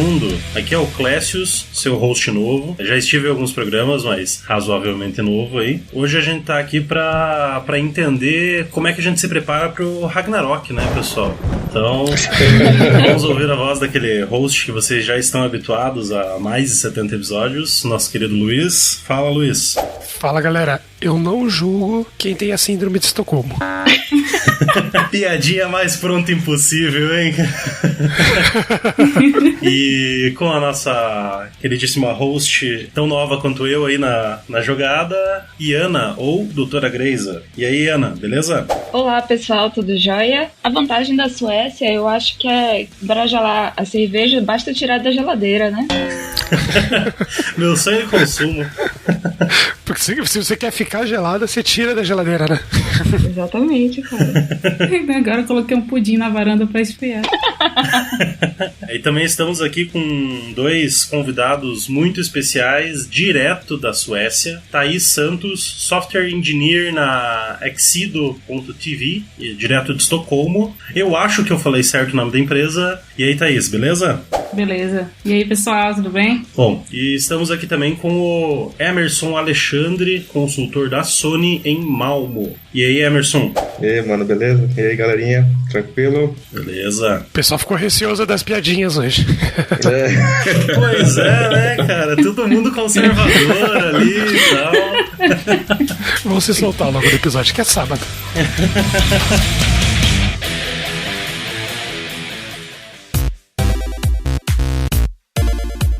mundo, aqui é o Clécius, seu host novo. Já estive em alguns programas, mas razoavelmente novo aí. Hoje a gente tá aqui pra entender como é que a gente se prepara pro Ragnarok, né, pessoal? Então, vamos ouvir a voz daquele host que vocês já estão habituados a mais de 70 episódios, nosso querido Luiz. Fala, Luiz. Fala, galera. Eu não julgo quem tem a síndrome de Estocolmo. Piadinha mais pronta impossível, hein? E com a nossa queridíssima host, tão nova quanto eu aí na jogada, Iana, ou Doutora Greisa. E aí, Iana, beleza? Olá, pessoal, tudo jóia? A vantagem da Suécia, eu acho que é para gelar a cerveja, basta tirar da geladeira, né? Meu sonho de consumo. Porque se você quer ficar gelada, você tira da geladeira, né? Exatamente, cara. Agora eu coloquei um pudim na varanda pra esfriar. E também estamos aqui com dois convidados muito especiais, direto da Suécia. Thaís Santos, Software Engineer na Exido.tv, direto de Estocolmo. Eu acho que eu falei certo o nome da empresa. E aí, Thaís, beleza? Beleza. E aí, pessoal, tudo bem? Bom, e estamos aqui também com o Emerson Alexandre, consultor da Sony em Malmo. E aí, Emerson? E aí, mano, beleza? E aí, galerinha? Tranquilo? Beleza. O pessoal ficou receoso das piadinhas hoje. Pois é, né, cara? Todo mundo conservador ali e tal. Vamos se soltar logo no episódio, que é sábado.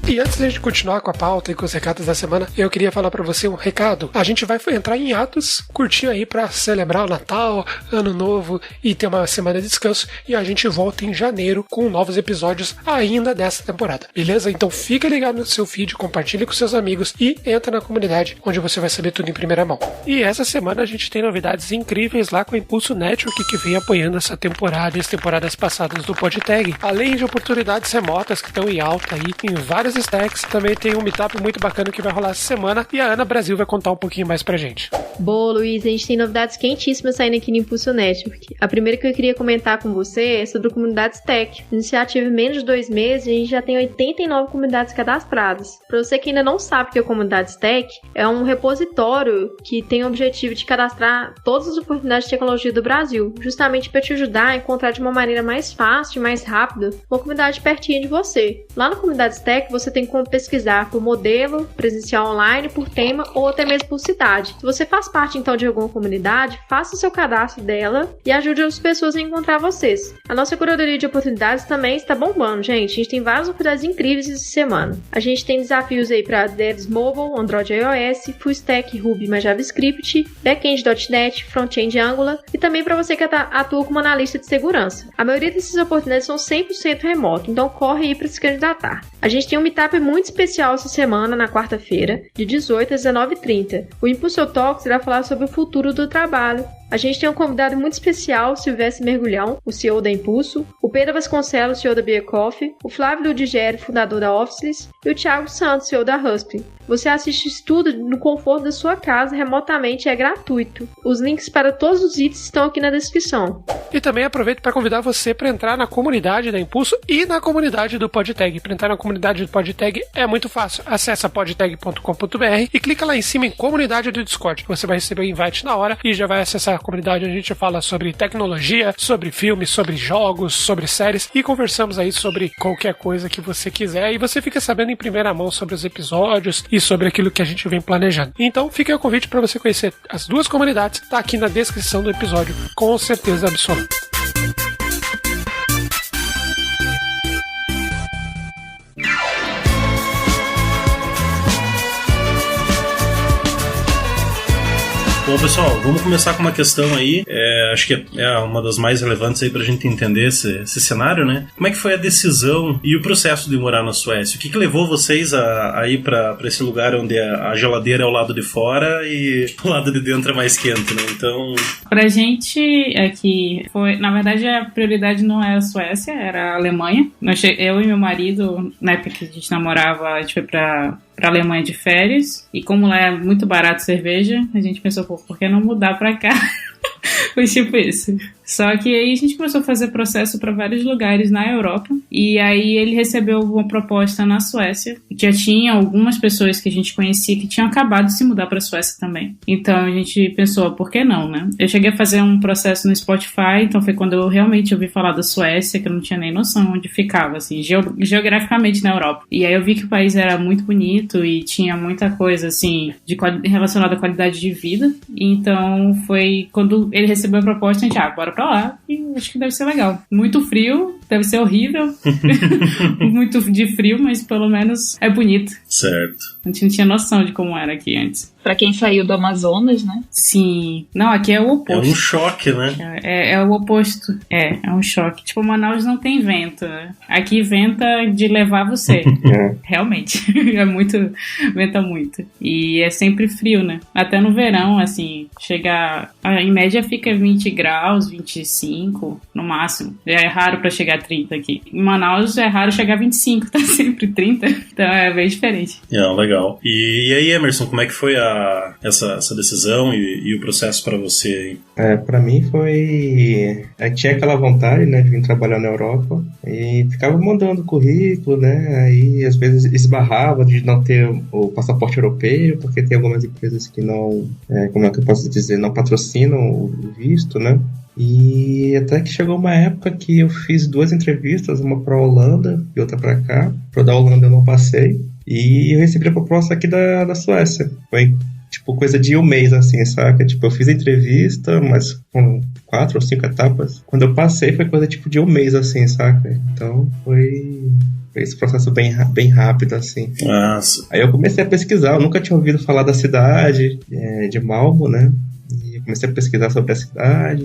E antes de a gente continuar com a pauta e com os recados da semana, eu queria falar pra você um recado. A gente vai entrar em atos curtinho aí pra celebrar o Natal, Ano Novo e ter uma semana de descanso. E a gente volta em janeiro com novos episódios ainda dessa temporada, beleza? Então fica ligado no seu feed, compartilhe com seus amigos e entra na comunidade onde você vai saber tudo em primeira mão. E essa semana a gente tem novidades incríveis lá com o Impulso Network, que vem apoiando essa temporada e as temporadas passadas do PodTag, além de oportunidades remotas que estão em alta aí em várias stacks. Também tem um meetup muito bacana que vai rolar essa semana e a Ana Brasil vai contar um pouquinho mais pra gente. Boa, Luiz, a gente tem novidades quentíssimas saindo aqui no Impulso Network. A primeira que eu queria comentar com você é sobre a comunidade Stack. Iniciativa em menos de 2 meses, a gente já tem 89 comunidades cadastradas. Para você que ainda não sabe o que é a comunidade Stack, é um repositório que tem o objetivo de cadastrar todas as oportunidades de tecnologia do Brasil, justamente para te ajudar a encontrar de uma maneira mais fácil e mais rápida uma comunidade pertinho de você. Lá na comunidade Stack, você tem como pesquisar por modelo, presencial online, por tema ou até mesmo por cidade. Se você faz parte então de alguma comunidade, faça o seu cadastro dela e ajude as pessoas a encontrar vocês. A nossa curadoria de oportunidades também está bombando, gente. A gente tem várias oportunidades incríveis essa semana. A gente tem desafios aí para devs mobile, Android e iOS, full stack, Ruby mais JavaScript, backend.NET, front-end Angular e também para você que atua como analista de segurança. A maioria dessas oportunidades são 100% remoto, então corre aí para se candidatar. A gente tem um meetup muito especial essa semana, na quarta-feira, de 18 às 19h30. O Impulso Talks irá falar sobre o futuro do trabalho. A gente tem um convidado muito especial, Silvestre Mergulhão, o CEO da Impulso, o Pedro Vasconcelos, CEO da Beer Coffee, o Flávio Ludigeri, fundador da Officeless, e o Thiago Santos, CEO da Husky. Você assiste isso tudo no conforto da sua casa, remotamente, é gratuito. Os links para todos os itens estão aqui na descrição. E também aproveito para convidar você para entrar na comunidade da Impulso e na comunidade do PodTag. Para entrar na comunidade do PodTag é muito fácil. Acesse podtag.com.br e clica lá em cima em comunidade do Discord. Você vai receber o invite na hora e já vai acessar a comunidade onde a gente fala sobre tecnologia, sobre filmes, sobre jogos, sobre séries e conversamos aí sobre qualquer coisa que você quiser e você fica sabendo em primeira mão sobre os episódios e sobre aquilo que a gente vem planejando. Então fica o convite para você conhecer as duas comunidades, tá aqui na descrição do episódio, com certeza absoluta. Bom, pessoal, vamos começar com uma questão aí, acho que é uma das mais relevantes aí pra gente entender esse cenário, né? Como é que foi a decisão e o processo de morar na Suécia? O que levou vocês a ir pra esse lugar onde a geladeira é ao lado de fora e o lado de dentro é mais quente, né? Então... Pra gente aqui, na verdade a prioridade não é a Suécia, era a Alemanha. Eu e meu marido, na época que a gente namorava, a gente foi pra Alemanha de férias, e como lá é muito barato cerveja, a gente pensou, por que não mudar pra cá? Foi tipo isso. Só que aí a gente começou a fazer processo para vários lugares na Europa, e aí ele recebeu uma proposta na Suécia, que já tinha algumas pessoas que a gente conhecia que tinham acabado de se mudar para a Suécia também. Então a gente pensou, por que não, né? Eu cheguei a fazer um processo no Spotify, então foi quando eu realmente ouvi falar da Suécia, que eu não tinha nem noção onde ficava, assim, geograficamente na Europa. E aí eu vi que o país era muito bonito e tinha muita coisa, assim, relacionada à qualidade de vida. Então foi quando ele recebeu a proposta, a gente, bora pra lá, e acho que deve ser legal. Muito frio, deve ser horrível, muito de frio, mas pelo menos é bonito. Certo. A gente não tinha noção de como era aqui antes. Pra quem saiu do Amazonas, né? Sim. Não, aqui é o oposto. É um choque, né? É o oposto. É um choque. Tipo, Manaus não tem vento, né? Aqui venta de levar você. Realmente. Venta muito. E é sempre frio, né? Até no verão, assim, em média fica 20 graus, 25 no máximo. É raro pra chegar a 30 aqui. Em Manaus é raro chegar a 25, tá sempre 30. Então é bem diferente. Legal. E aí, Emerson, como é que foi essa decisão e o processo para você? Para mim foi... Eu tinha aquela vontade, né, de vir trabalhar na Europa e ficava mandando currículo, né, aí às vezes esbarrava de não ter o passaporte europeu, porque tem algumas empresas que não, como é que eu posso dizer, não patrocinam o visto, né. E até que chegou uma época que eu fiz 2 entrevistas, uma para a Holanda e outra para cá. Para da Holanda eu não passei. E eu recebi a proposta aqui da Suécia. Foi tipo coisa de um mês, assim, saca? Tipo, eu fiz a entrevista, mas com 4 ou 5 etapas. Quando eu passei foi coisa tipo de um mês, assim, saca? Então foi esse processo bem rápido, assim. Nossa. Aí eu comecei a pesquisar, eu nunca tinha ouvido falar da cidade de Malmö, né? Comecei a pesquisar sobre a cidade.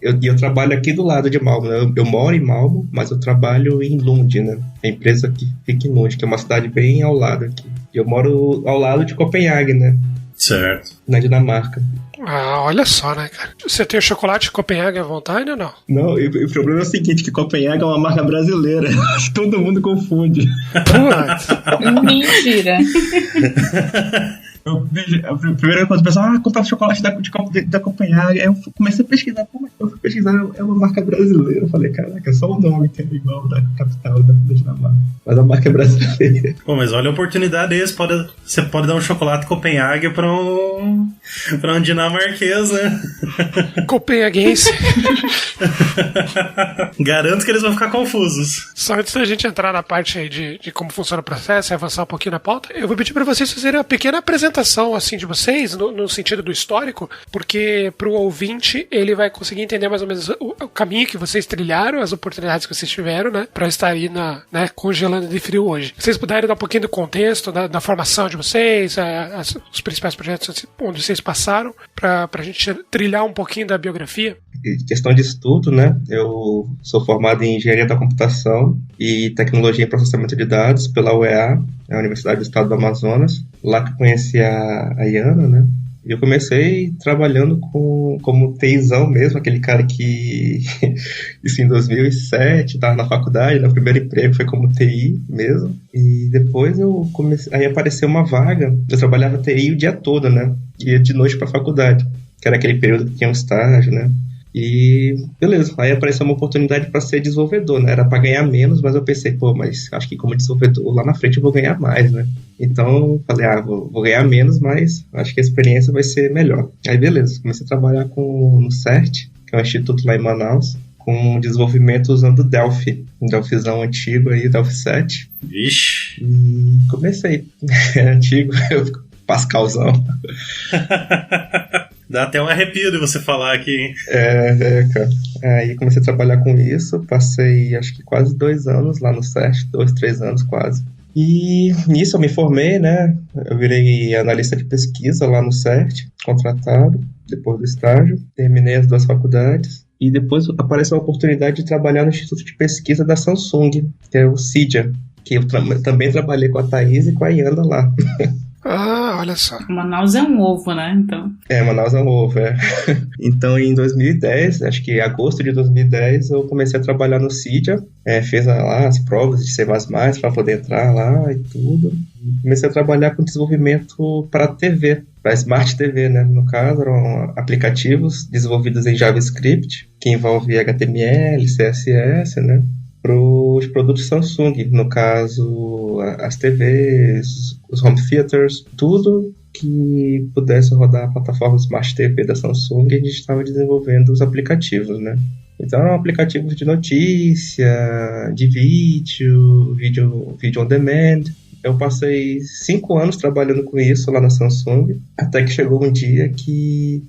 Eu trabalho aqui do lado de Malmö, né? Eu moro em Malmö, mas eu trabalho em Lund, né? A empresa que fica em Lund, que é uma cidade bem ao lado aqui. Eu moro ao lado de Copenhague, né? Certo. Na Dinamarca. Olha só, né, cara? Você tem o chocolate de Copenhague à vontade ou não? Não, e o problema é o seguinte, que Copenhague é uma marca brasileira. Todo mundo confunde. Mentira. Eu vejo, a primeira coisa, o pessoal, comprar chocolate da Copenhague. Aí eu comecei a pesquisar, eu fui pesquisar, é uma marca brasileira. Eu falei, caraca, só o nome que é igual da capital da Dinamarca. Mas a marca é brasileira. Pô, mas olha a oportunidade aí, você pode dar um chocolate Copenhague pra um dinamarquês, né? Copenhaguense. Garanto que eles vão ficar confusos. Só antes da gente entrar na parte aí de como funciona o processo e avançar um pouquinho na pauta, eu vou pedir pra vocês fazerem uma pequena apresentação assim de vocês, no sentido do histórico, porque pro ouvinte ele vai conseguir entender mais ou menos o caminho que vocês trilharam, as oportunidades que vocês tiveram, né, pra estar aí congelando de frio hoje. Se vocês puderem dar um pouquinho do contexto da formação de vocês, os principais projetos onde vocês passaram, pra gente trilhar um pouquinho da biografia. Questão de estudo, né? Eu sou formado em Engenharia da Computação e Tecnologia em Processamento de Dados pela UEA, a Universidade do Estado do Amazonas. Lá que eu conheci a Iana, né? E eu comecei trabalhando como TIzão mesmo, aquele cara que, isso em 2007, estava na faculdade, meu primeiro emprego foi como TI mesmo. E depois aí apareceu uma vaga, eu trabalhava TI o dia todo, né? Ia de noite para a faculdade, que era aquele período que tinha um estágio, né? E beleza, aí apareceu uma oportunidade para ser desenvolvedor, né? Era para ganhar menos, mas eu pensei, mas acho que como desenvolvedor lá na frente eu vou ganhar mais, né? Então falei, vou ganhar menos, mas acho que a experiência vai ser melhor. Aí beleza, comecei a trabalhar no CERT, que é um instituto lá em Manaus, com desenvolvimento usando Delphi, um Delphizão antigo aí, Delphi 7. Vixe! E comecei, é antigo, Pascalzão. Dá até um arrepio de você falar aqui, hein? Cara. Aí comecei a trabalhar com isso, passei acho que quase 2 anos lá no CERT, 2, 3 anos quase. E nisso eu me formei, né? Eu virei analista de pesquisa lá no CERT, contratado, depois do estágio. Terminei as 2 faculdades. E depois apareceu a oportunidade de trabalhar no Instituto de Pesquisa da Samsung, que é o CIDIA, que eu também trabalhei com a Thaís e com a Iana lá. Olha só. Manaus é um ovo, né? Então. Manaus é um ovo, Então, em 2010, acho que em agosto de 2010, eu comecei a trabalhar no CIDIA. Fiz lá as provas de C++ para poder entrar lá e tudo. E comecei a trabalhar com desenvolvimento para TV, para Smart TV, né? No caso, eram aplicativos desenvolvidos em JavaScript, que envolve HTML, CSS, né? Para os produtos Samsung, no caso, as TVs, os home theaters, tudo que pudesse rodar a plataforma Smart TV da Samsung, a gente estava desenvolvendo os aplicativos, né? Então eram aplicativos de notícia, de vídeo on demand. Eu passei 5 anos trabalhando com isso lá na Samsung, até que chegou um dia que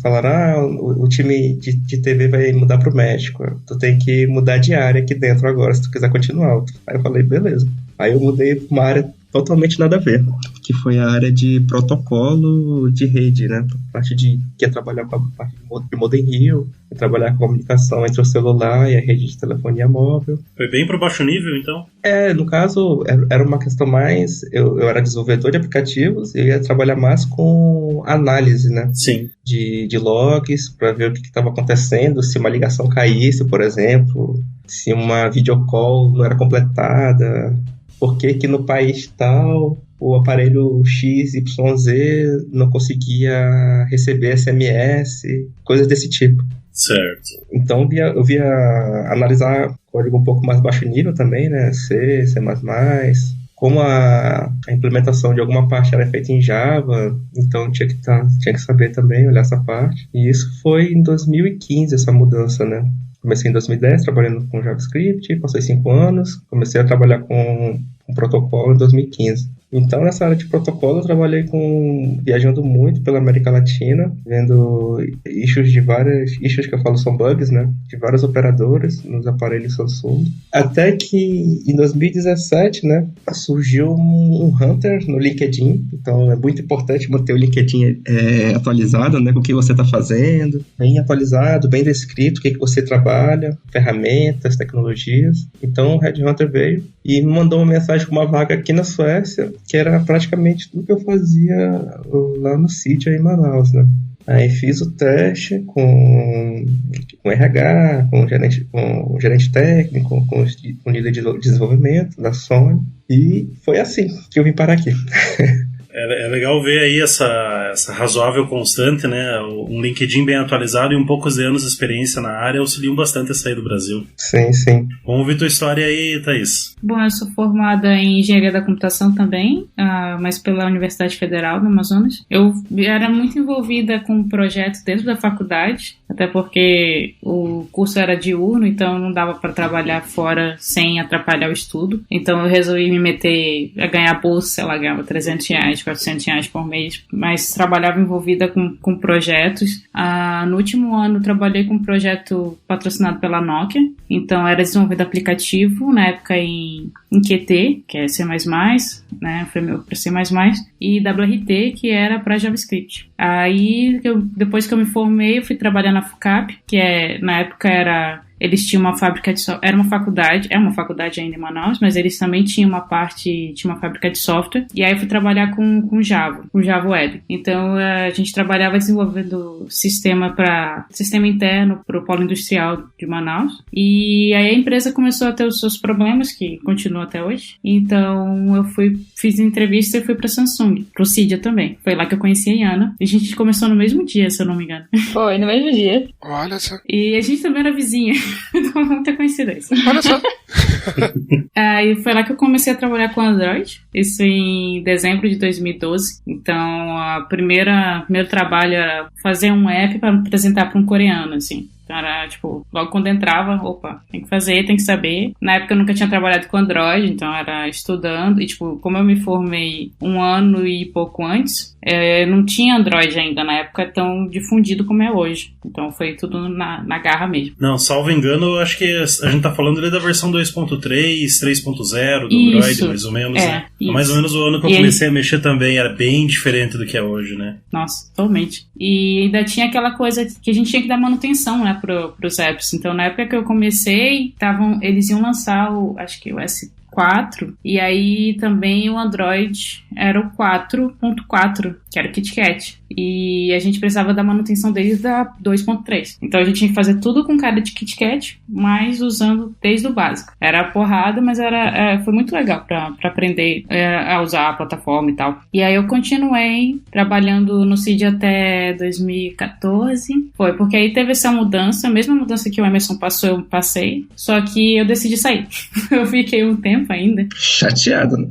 falaram, o time de TV vai mudar para o México, tu tem que mudar de área aqui dentro agora, se tu quiser continuar. Aí eu falei, beleza. Aí eu mudei para uma área totalmente nada a ver, que foi a área de protocolo de rede, né? A parte que é trabalhar com a parte de modem Rio, é trabalhar com a comunicação entre o celular e a rede de telefonia móvel. Foi bem pro baixo nível, então? No caso, era uma questão mais... Eu era desenvolvedor de aplicativos e eu ia trabalhar mais com análise, né? Sim. De logs, para ver o que estava acontecendo, se uma ligação caísse, por exemplo, se uma videocall não era completada, por que no país tal o aparelho XYZ não conseguia receber SMS, coisas desse tipo. Certo. Então eu via analisar código um pouco mais baixo nível também, né? C++, como a implementação de alguma parte era feita em Java, então tinha que saber também olhar essa parte. E isso foi em 2015, essa mudança, né? Comecei em 2010 trabalhando com JavaScript, passei 5 anos, comecei a trabalhar com protocolo em 2015. Então, nessa área de protocolo, eu trabalhei viajando muito pela América Latina, vendo issues que eu falo são bugs, né? De várias operadoras nos aparelhos Samsung. Até que, em 2017, né? Surgiu um Hunter no LinkedIn. Então, é muito importante manter o LinkedIn atualizado, né? Com o que você está fazendo. Bem atualizado, bem descrito, o que você trabalha, ferramentas, tecnologias. Então, o Red Hunter veio e me mandou uma mensagem com uma vaga aqui na Suécia, que era praticamente tudo que eu fazia lá no sítio aí em Manaus, né? Aí fiz o teste com RH, com o gerente técnico, com o líder de desenvolvimento da Sony, e foi assim que eu vim parar aqui. É legal ver aí essa razoável constante, né? Um LinkedIn bem atualizado e um poucos anos de experiência na área auxiliam bastante a sair do Brasil. Sim, sim. Vamos ouvir tua história aí, Thaís. Bom, eu sou formada em Engenharia da Computação também, mas pela Universidade Federal do Amazonas. Eu era muito envolvida com projetos dentro da faculdade, até porque o curso era diurno, então não dava para trabalhar fora sem atrapalhar o estudo. Então eu resolvi me meter a ganhar bolsa, sei lá, ganhava R$300, R$400 por mês, mas trabalhava envolvida com projetos. No último ano trabalhei com um projeto patrocinado pela Nokia, então era desenvolvido aplicativo, na época em Qt, que é C++, né, framework para C++, e WRT, que era para JavaScript. Aí, depois que eu me formei, eu fui trabalhar na FUCAP, que na época eles tinham uma fábrica de software, é uma faculdade ainda em Manaus, mas eles também tinham uma fábrica de software, e aí eu fui trabalhar com Java Web. Então a gente trabalhava desenvolvendo sistema interno para o polo industrial de Manaus, e aí a empresa começou a ter os seus problemas, que continuam até hoje. Então eu fiz entrevista e fui para Samsung, pro Cydia também. Foi lá que eu conheci a Iana, e a gente começou no mesmo dia, se eu não me engano. Foi, no mesmo dia. Olha só. E a gente também era vizinha. Então, muita coincidência. Olha só. E foi lá que eu comecei a trabalhar com Android. Isso em dezembro de 2012. Então, o primeiro trabalho era fazer um app para apresentar para um coreano, assim. Então era, logo quando entrava, tem que fazer, tem que saber. Na época eu nunca tinha trabalhado com Android, então era estudando. E, como eu me formei 1 ano e pouco antes, não tinha Android ainda na época tão difundido como é hoje. Então foi tudo na garra mesmo. Não, salvo engano, eu acho que a gente tá falando ali da versão 2.3, 3.0 do Android, mais ou menos, né? Isso. Mais ou menos o ano que eu comecei a mexer também era bem diferente do que é hoje, né? Nossa, totalmente. E ainda tinha aquela coisa que a gente tinha que dar manutenção, né, pros apps. Então, na época que eu comecei, eles iam lançar o S4 4, e aí também o Android era o 4.4, que era o KitKat. E a gente precisava da manutenção desde a 2.3. Então a gente tinha que fazer tudo com cara de KitKat, mas usando desde o básico. Era porrada, mas foi muito legal para aprender a usar a plataforma e tal. E aí eu continuei trabalhando no CID até 2014. Foi, porque aí teve essa mudança, a mesma mudança que o Emerson passou, eu passei. Só que eu decidi sair. Eu fiquei um tempo ainda. Chateado, né?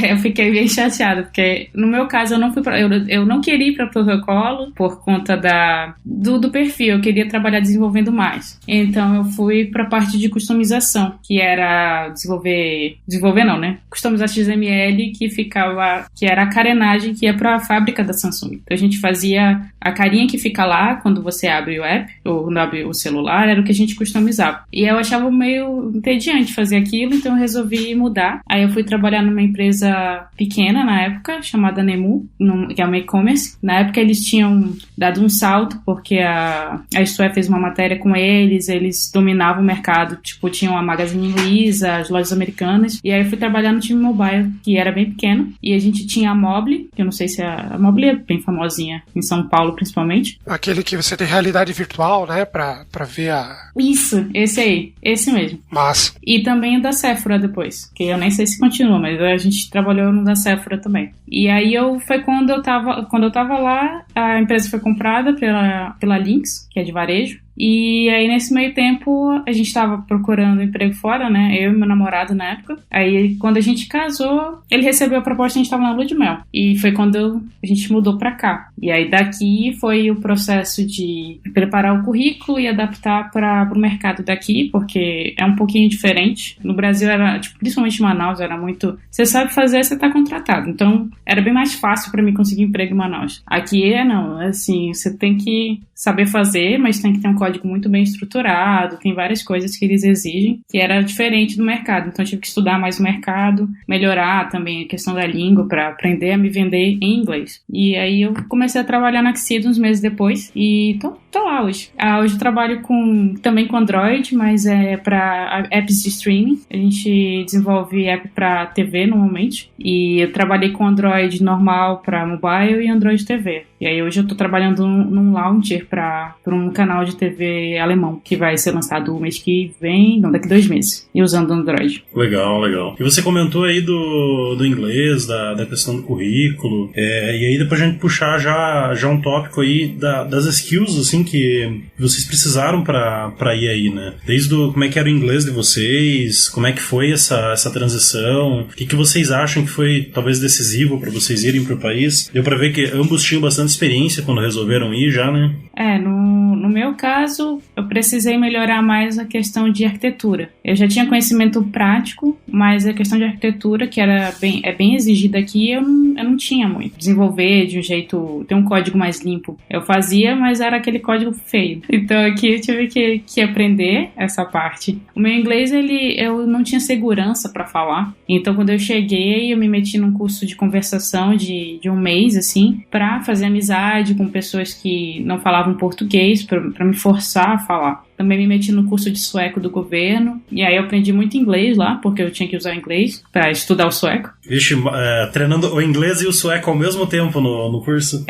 Eu fiquei bem chateada, porque no meu caso eu não queria ir para protocolo por conta do perfil, eu queria trabalhar desenvolvendo mais. Então eu fui para a parte de customização, que era desenvolver não, né? Customizar XML, que era a carenagem que ia para a fábrica da Samsung. Então a gente fazia a carinha que fica lá quando você abre o app, ou quando abre o celular, era o que a gente customizava. E eu achava meio entediante fazer aquilo, então eu resolvi mudar. Aí eu fui trabalhar numa empresa pequena na época, chamada Nemu, que é uma e-commerce. Na época eles tinham dado um salto, porque a Isto fez uma matéria com eles dominavam o mercado, tipo, tinham a Magazine Luiza, as lojas americanas, e aí eu fui trabalhar no time mobile, que era bem pequeno, e a gente tinha a Mobile, que eu não sei se a Mobile é bem famosinha, em São Paulo principalmente. Aquele que você tem realidade virtual, né, pra ver a... Isso, esse aí, esse mesmo. Massa. E também o da Sephora depois, que eu nem sei se continua, mas a gente trabalhou no da Sephora também. E aí foi quando eu tava lá, a empresa foi comprada pela Lynx, que é de varejo. E aí, nesse meio tempo, a gente tava procurando emprego fora, né? Eu e meu namorado na época. Aí, quando a gente casou, ele recebeu a proposta e a gente tava na lua de mel. E foi quando a gente mudou pra cá. E aí, daqui foi o processo de preparar o currículo e adaptar pro mercado daqui, porque é um pouquinho diferente. No Brasil, principalmente em Manaus, era muito... Você sabe fazer, você tá contratado. Então, era bem mais fácil pra mim conseguir emprego em Manaus. Aqui, não. Assim, você tem que saber fazer, mas tem que ter um código muito bem estruturado, tem várias coisas que eles exigem, que era diferente do mercado. Então eu tive que estudar mais o mercado, melhorar também a questão da língua para aprender a me vender em inglês. E aí eu comecei a trabalhar na Xseed uns meses depois e tô lá hoje. Hoje eu trabalho também com Android, mas é para apps de streaming. A gente desenvolve app para TV normalmente. E eu trabalhei com Android normal para mobile e Android TV. E aí hoje eu tô trabalhando num launcher para um canal de TV alemão, que vai ser lançado o mês que vem, não, daqui 2 meses, e usando Android. Legal, legal. E você comentou aí do inglês, da questão do currículo, e aí depois a gente puxar já um tópico aí das skills, assim, que vocês precisaram para ir aí, né? Desde como é que era o inglês de vocês, como é que foi essa transição, o que vocês acham que foi talvez decisivo para vocês irem pro país? Deu para ver que ambos tinham bastante experiência quando resolveram ir já, né? No meu caso, eu precisei melhorar mais a questão de arquitetura. Eu já tinha conhecimento prático, mas a questão de arquitetura, que é bem exigida aqui, eu não tinha muito. Desenvolver de um jeito, ter um código mais limpo. Eu fazia, mas era aquele código feio. Então aqui eu tive que aprender essa parte. O meu inglês, eu não tinha segurança para falar. Então quando eu cheguei, eu me meti num curso de conversação de 1 mês, assim, para fazer amizade com pessoas que não falavam português, para me forçar a falar. Também me meti no curso de sueco do governo, e aí eu aprendi muito inglês lá, porque eu tinha que usar inglês para estudar o sueco. Vixe, treinando o inglês e o sueco ao mesmo tempo no curso?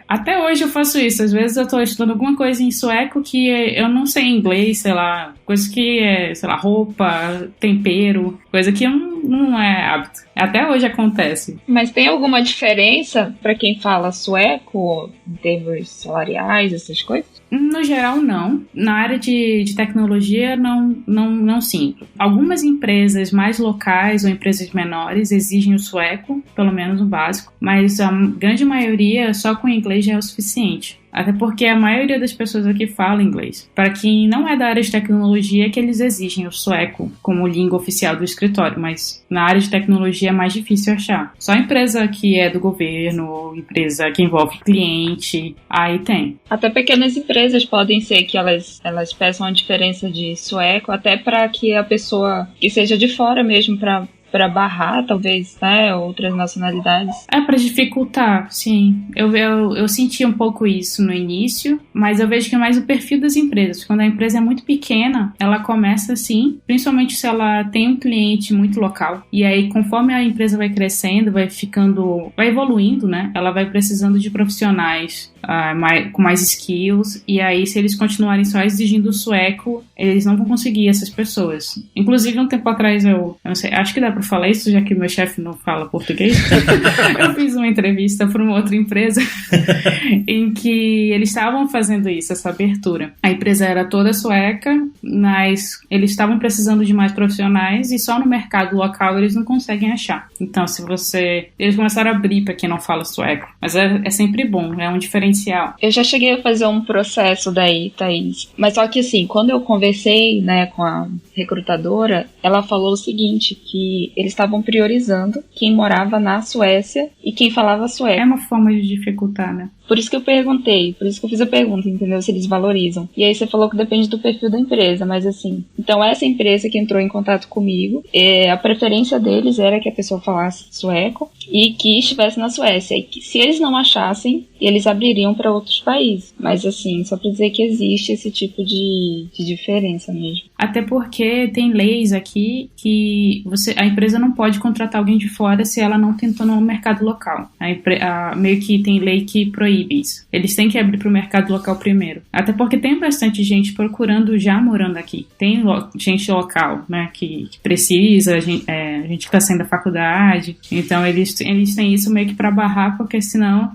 Até hoje eu faço isso. Às vezes eu tô estudando alguma coisa em sueco que eu não sei inglês, sei lá, coisa que é, sei lá, roupa, tempero, coisa que não é hábito. Até hoje acontece. Mas tem alguma diferença para quem fala sueco, em termos salariais, essas coisas? No geral, não. Na área de tecnologia, não sinto. Algumas empresas mais locais ou empresas menores exigem o sueco, pelo menos o básico, mas a grande maioria só com inglês já é o suficiente. Até porque a maioria das pessoas aqui fala inglês. Para quem não é da área de tecnologia, é que eles exigem o sueco como língua oficial do escritório, mas na área de tecnologia é mais difícil achar. Só empresa que é do governo, empresa que envolve cliente, aí tem. Até pequenas empresas podem ser que elas peçam a diferença de sueco, até para que a pessoa que seja de fora mesmo, para pra barrar, talvez, né, outras nacionalidades? Pra dificultar, sim. Eu senti um pouco isso no início, mas eu vejo que é mais o perfil das empresas. Quando a empresa é muito pequena, ela começa assim, principalmente se ela tem um cliente muito local. E aí, conforme a empresa vai crescendo, vai evoluindo, né? Ela vai precisando de profissionais com mais skills, e aí se eles continuarem só exigindo o sueco, eles não vão conseguir essas pessoas. Inclusive, um tempo atrás, eu não sei, acho que dá pra falar isso, já que meu chefe não fala português. Eu fiz uma entrevista para uma outra empresa em que eles estavam fazendo isso, essa abertura. A empresa era toda sueca, mas eles estavam precisando de mais profissionais e só no mercado local eles não conseguem achar. Então, eles começaram a abrir para quem não fala sueco, mas é sempre bom, é um diferencial. Eu já cheguei a fazer um processo daí, Thaís, mas só que assim, quando eu conversei, né, com a recrutadora, ela falou o seguinte, que eles estavam priorizando quem morava na Suécia e quem falava sueco. É uma forma de dificultar, né? Por isso que eu perguntei, por isso que eu fiz a pergunta, entendeu? Se eles valorizam. E aí você falou que depende do perfil da empresa, mas assim, então essa empresa que entrou em contato comigo, a preferência deles era que a pessoa falasse sueco e que estivesse na Suécia. E que se eles não achassem, eles abririam para outros países. Mas assim, só para dizer que existe esse tipo de diferença mesmo. Até porque tem leis aqui que a empresa não pode contratar alguém de fora se ela não tentou no mercado local. Meio que tem lei que proíbe isso. Eles têm que abrir para o mercado local primeiro. Até porque tem bastante gente procurando já morando aqui. Tem gente local, né, que precisa, gente que está saindo da faculdade. Então eles têm isso meio que para barrar, porque senão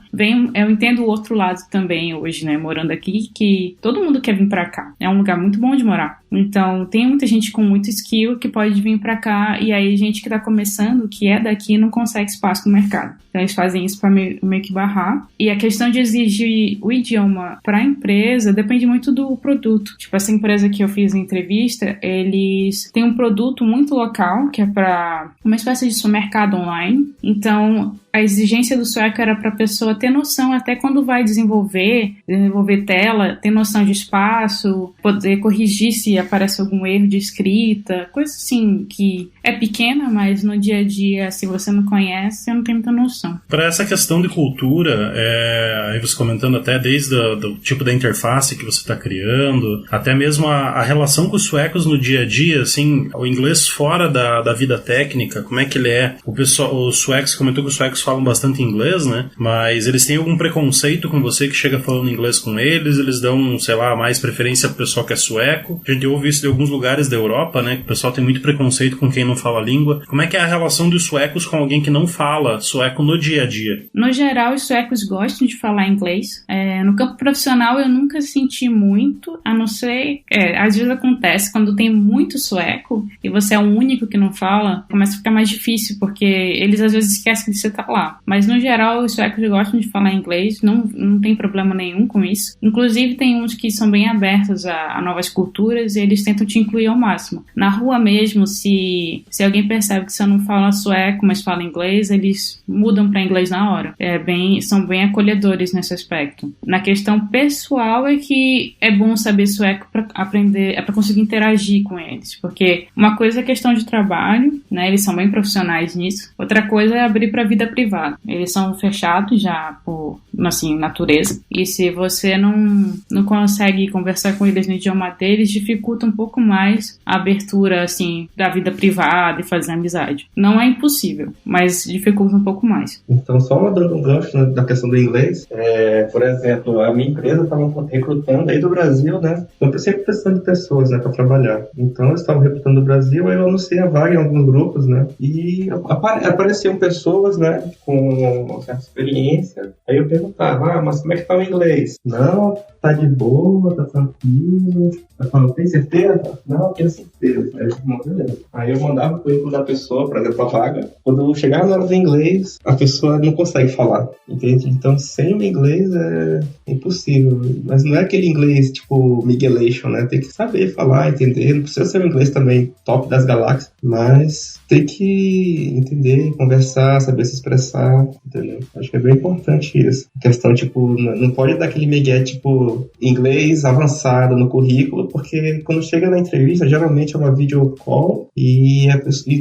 eu entendo o outro lado também hoje, né, morando aqui, que todo mundo quer vir para cá. É um lugar muito bom de morar. Então, tem muita gente com muito skill que pode vir pra cá, e aí gente que tá começando, que é daqui, não consegue espaço no mercado. Então, eles fazem isso pra meio que barrar. E a questão de exigir o idioma pra empresa depende muito do produto. Tipo, essa empresa que eu fiz a entrevista, eles têm um produto muito local, que é pra uma espécie de supermercado online. Então, a exigência do sueco era para a pessoa ter noção, até quando vai desenvolver tela, ter noção de espaço, poder corrigir se aparece algum erro de escrita, coisa assim que é pequena, mas no dia a dia, se você não conhece, você não tem muita noção. Para essa questão de cultura, aí você comentando até desde do tipo da interface que você está criando, até mesmo a relação com os suecos no dia a dia, assim, o inglês fora da vida técnica, como é que ele é? Os suecos, comentou que os suecos falam bastante inglês, né? Mas eles têm algum preconceito com você que chega falando inglês com eles dão, sei lá, mais preferência pro pessoal que é sueco. A gente ouve isso de alguns lugares da Europa, né? Que o pessoal tem muito preconceito com quem não fala a língua. Como é que é a relação dos suecos com alguém que não fala sueco no dia a dia? No geral, os suecos gostam de falar inglês. No campo profissional, eu nunca senti muito, a não ser... às vezes acontece, quando tem muito sueco e você é o único que não fala, começa a ficar mais difícil, porque eles às vezes esquecem que você tá lá. Mas no geral os suecos gostam de falar inglês, não tem problema nenhum com isso. Inclusive tem uns que são bem abertos a novas culturas e eles tentam te incluir ao máximo. Na rua mesmo, se alguém percebe que você não fala sueco, mas fala inglês, eles mudam para inglês na hora. São bem acolhedores nesse aspecto. Na questão pessoal é que é bom saber sueco para aprender, para conseguir interagir com eles, porque uma coisa é questão de trabalho, né? Eles são bem profissionais nisso. Outra coisa é abrir para a vida privada. Eles são fechados já por, assim, natureza. E se você não consegue conversar com eles no idioma deles, dificulta um pouco mais a abertura, assim, da vida privada e fazer amizade. Não é impossível, mas dificulta um pouco mais. Então, só dando um gancho da questão do inglês, por exemplo, a minha empresa estava recrutando aí do Brasil, né? Eu sempre precisando de pessoas, né, para trabalhar. Então, eles estavam recrutando do Brasil, aí eu anunciei a vaga em alguns grupos, né? E apareciam pessoas, né, com uma certa experiência. Aí eu perguntava, mas como é que tá o inglês? Não, tá de boa, tá tranquilo. Eu falava, tem certeza? Não, tenho certeza. Aí eu mandava o currículo da pessoa para a vaga. Quando chegar na hora do inglês, a pessoa não consegue falar, entende? Então, sem o inglês é impossível. Mas não é aquele inglês tipo Miguelation, né? Tem que saber falar, entender. Não precisa ser um inglês também top das galáxias, mas tem que entender, conversar, saber se expressar expressar, entendeu? Acho que é bem importante isso. A questão, tipo, não pode dar aquele migué, tipo, inglês avançado no currículo, porque quando chega na entrevista, geralmente é uma video call e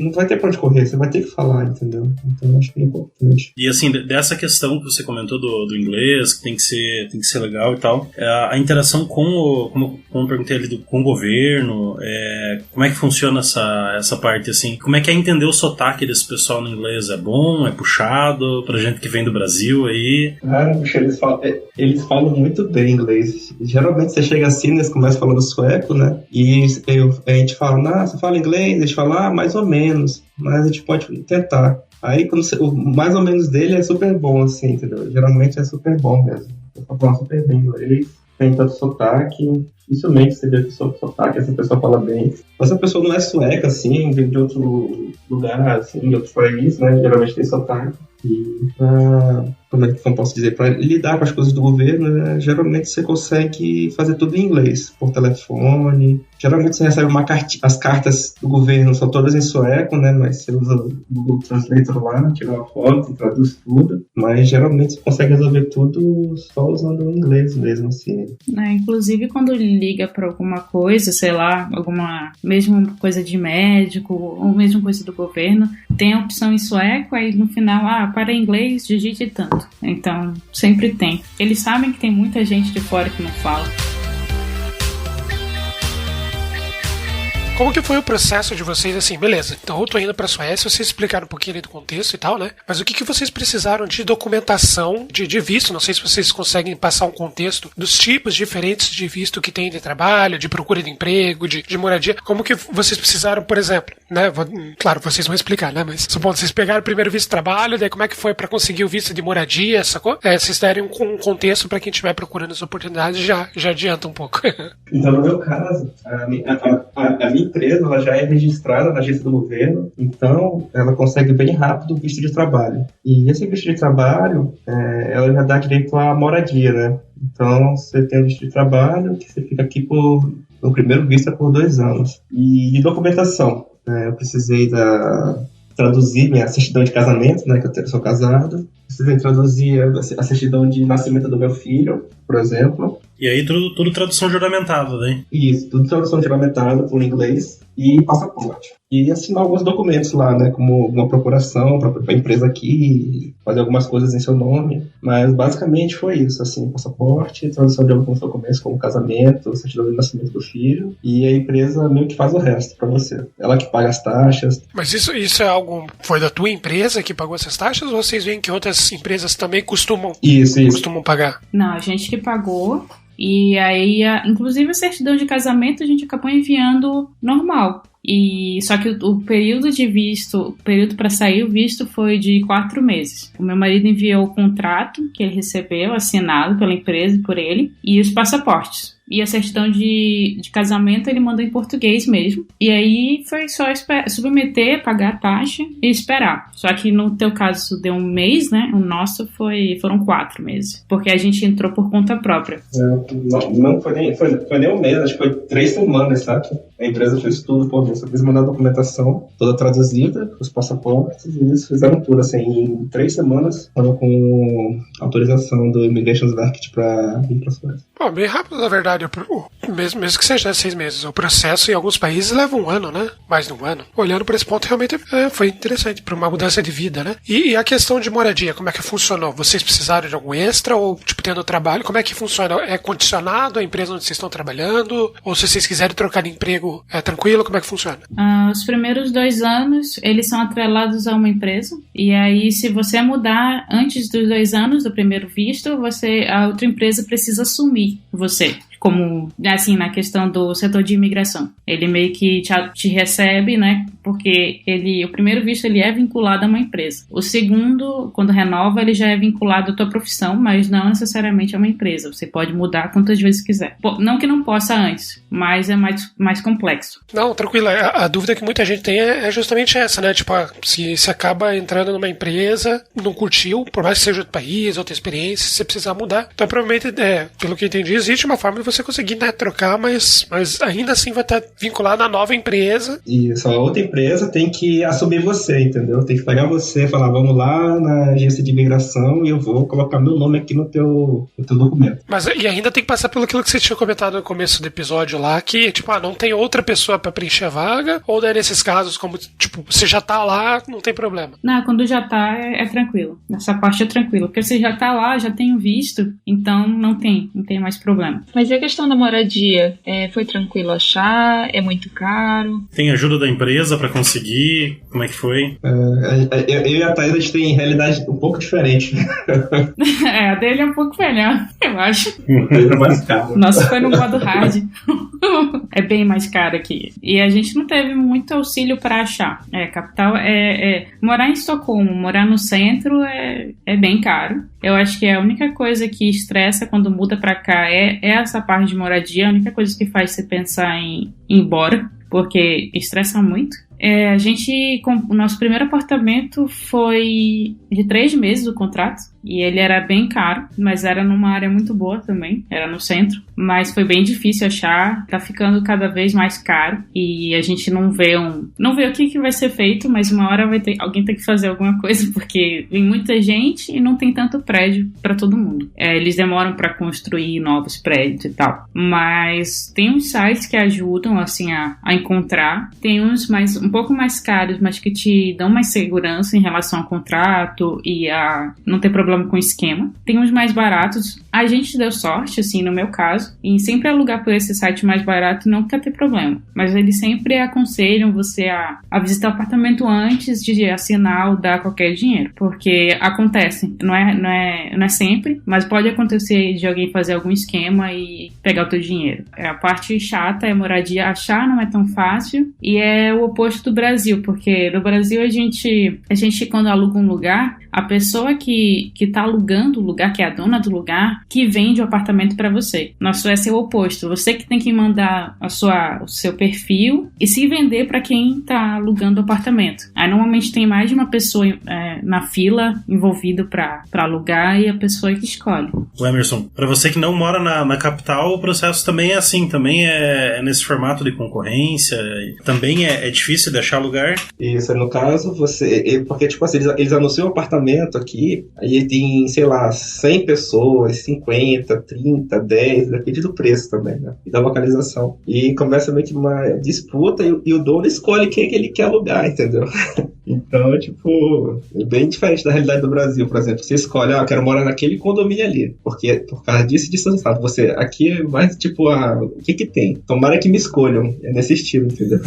não vai ter pra onde correr, você vai ter que falar, entendeu? Então acho que é importante. E assim, dessa questão que você comentou do inglês, que tem que ser legal e tal, a interação como eu perguntei ali, com o governo, como é que funciona essa parte, assim? Como é que é entender o sotaque desse pessoal no inglês? É bom? É puxado? Pra gente que vem do Brasil aí? Cara, eles falam muito bem inglês. Geralmente você chega assim, eles começam falando sueco, né? E a gente fala, você fala inglês? Eles falam, mais ou menos. Mas a gente pode tentar. Aí, o mais ou menos dele é super bom, assim, entendeu? Geralmente é super bom mesmo. Eu falo super bem inglês, tem tanto sotaque. Dificilmente você vê sotaque, essa pessoa fala bem. Mas se a pessoa não é sueca, assim, vem de outro lugar, assim, de outro país, né? Geralmente tem sotaque. E como é que eu posso dizer? Para lidar com as coisas do governo, né? Geralmente você consegue fazer tudo em inglês, por telefone. Geralmente você recebe as cartas do governo são todas em sueco, né? Mas você usa o Google Translator lá, tira uma foto e traduz tudo. Mas geralmente você consegue resolver tudo só usando o inglês mesmo, assim. Inclusive quando liga para alguma coisa, sei lá, mesmo coisa de médico ou mesmo coisa do governo, tem a opção em sueco, aí no final, para inglês, digite tanto. Então, sempre tem. Eles sabem que tem muita gente de fora que não fala. Como que foi o processo de vocês, assim, beleza, então eu tô indo pra Suécia, vocês explicaram um pouquinho ali do contexto e tal, né? Mas o que vocês precisaram de documentação, de visto? Não sei se vocês conseguem passar um contexto dos tipos diferentes de visto que tem de trabalho, de procura de emprego, de moradia. Como que vocês precisaram, por exemplo, né? Claro, vocês vão explicar, né? Mas supondo vocês pegaram o primeiro visto de trabalho, daí como é que foi pra conseguir o visto de moradia, sacou? Vocês derem um contexto pra quem estiver procurando as oportunidades, já adianta um pouco. Então, no meu caso, a minha empresa ela já é registrada na agência do governo, então ela consegue bem rápido o visto de trabalho. E esse visto de trabalho, ela já dá direito à moradia, né? Então você tem o visto de trabalho, que você fica aqui no primeiro visto por 2 anos. E de documentação, eu precisei traduzir minha certidão de casamento, né? Que eu sou casado. Precisei traduzir a certidão de nascimento do meu filho, por exemplo. E aí tudo tradução juramentada, né? Isso, tudo tradução juramentada por inglês e passaporte. E assinar alguns documentos lá, né? Como uma procuração para a empresa aqui, fazer algumas coisas em seu nome. Mas basicamente foi isso, assim, passaporte, tradução de alguns documentos como casamento, certidão de nascimento do filho. E a empresa meio que faz o resto para você. Ela que paga as taxas. Mas isso é algo... Foi da tua empresa que pagou essas taxas ou vocês veem que outras empresas também costumam pagar? Não, a gente que pagou. E aí, inclusive a certidão de casamento a gente acabou enviando normal. Só que o período de visto, o período para sair o visto foi de 4 meses. O meu marido enviou o contrato que ele recebeu, assinado pela empresa e por ele, e os passaportes. E a certidão de casamento ele mandou em português mesmo. E aí foi só submeter, pagar a taxa e esperar. Só que no teu caso deu 1 mês, né? O nosso foram 4 meses. Porque a gente entrou por conta própria. Não foi nem 1 mês, acho que foi 3 semanas, sabe? A empresa fez tudo por mim. Só fiz mandar a documentação toda traduzida, os passaportes, e eles fizeram tudo. Assim, em 3 semanas, estavam com autorização do Immigration Market para vir para a Suécia. Bom, bem rápido, na verdade. Mesmo que seja 6 meses. O processo em alguns países leva 1 ano, né? Mais de 1 ano. Olhando por esse ponto, realmente foi interessante para uma mudança de vida, né? E a questão de moradia, como é que funcionou? Vocês precisaram de algum extra ou, tendo trabalho? Como é que funciona? É condicionado à empresa onde vocês estão trabalhando? Ou se vocês quiserem trocar de emprego, é tranquilo? Como é que funciona? Os primeiros 2 anos, eles são atrelados a uma empresa. E aí, se você mudar antes dos 2 anos do primeiro visto, a outra empresa precisa assumir você. Como, assim, na questão do setor de imigração. Ele meio que te recebe, né? Porque o primeiro visto ele é vinculado a uma empresa. O segundo, quando renova, ele já é vinculado à tua profissão, mas não necessariamente a uma empresa. Você pode mudar quantas vezes quiser. Não que não possa antes, mas é mais complexo. Não, tranquilo. A dúvida que muita gente tem é justamente essa, né? Tipo, se acaba entrando numa empresa, não curtiu, por mais que seja outro país, outra experiência, se você precisar mudar. Então, provavelmente, pelo que eu entendi, existe uma forma de você você conseguir, né, trocar, mas ainda assim vai estar vinculado à nova empresa. E só a outra empresa tem que assumir você, entendeu? Tem que pegar você, falar, vamos lá na agência de imigração e eu vou colocar meu nome aqui no teu documento. Mas e ainda tem que passar pelo aquilo que você tinha comentado no começo do episódio lá, que, tipo, não tem outra pessoa pra preencher a vaga, ou daí nesses casos, como, tipo, você já tá lá, não tem problema. Não, quando já tá, é tranquilo. Nessa parte é tranquilo, porque você já tá lá, já tem o visto, então não tem mais problema. Mas e a questão da moradia? Foi tranquilo achar? É muito caro? Tem ajuda da empresa pra conseguir? Como é que foi? Eu e a Thaís, a gente tem realidade um pouco diferente. A dele é um pouco melhor, eu acho. É mais caro. Nossa, foi no modo hard. É bem mais caro aqui. E a gente não teve muito auxílio pra achar. Capital morar em Estocolmo, morar no centro é bem caro. Eu acho que a única coisa que estressa quando muda pra cá é essa parte de moradia. A única coisa que faz você pensar em ir embora, porque estressa muito. O nosso primeiro apartamento foi de 3 meses o contrato, e ele era bem caro, mas era numa área muito boa também, era no centro, mas foi bem difícil achar, tá ficando cada vez mais caro, e a gente não vê o que vai ser feito, mas uma hora alguém tem que fazer alguma coisa, porque vem muita gente e não tem tanto prédio para todo mundo. Eles demoram para construir novos prédios e tal, mas tem uns sites que ajudam assim a encontrar, tem uns um pouco mais caros, mas que te dão mais segurança em relação ao contrato e a não ter problema com o esquema. Tem uns mais baratos. A gente deu sorte, assim, no meu caso, em sempre alugar por esse site mais barato, não quer ter problema. Mas eles sempre aconselham você a visitar o apartamento antes de assinar ou dar qualquer dinheiro. Porque acontece, não é sempre, mas pode acontecer de alguém fazer algum esquema e pegar o teu dinheiro. A parte chata é a moradia. Achar não é tão fácil e é o oposto do Brasil, porque no Brasil a gente quando aluga um lugar, a pessoa que tá alugando o lugar, que é a dona do lugar, que vende o apartamento para você. Na Suécia é o oposto, você que tem que mandar o seu perfil e se vender para quem tá alugando o apartamento. Aí normalmente tem mais de uma pessoa na fila envolvida para alugar e a pessoa que escolhe. O Emerson, para você que não mora na capital, o processo também é assim, também é nesse formato de concorrência, também é difícil de achar lugar. Isso, no caso, porque tipo assim, eles anunciam um apartamento aqui, aí tem, sei lá, 100 pessoas, 50, 30, 10, depende do preço também, né? E da localização. E começa meio que uma disputa e o dono escolhe quem que ele quer alugar, entendeu? Então, tipo, é bem diferente da realidade do Brasil, por exemplo. Você escolhe, eu quero morar naquele condomínio ali, porque por causa disso e disso, sabe? Você, aqui é mais tipo, o que tem? Tomara que me escolham. É nesse estilo, entendeu?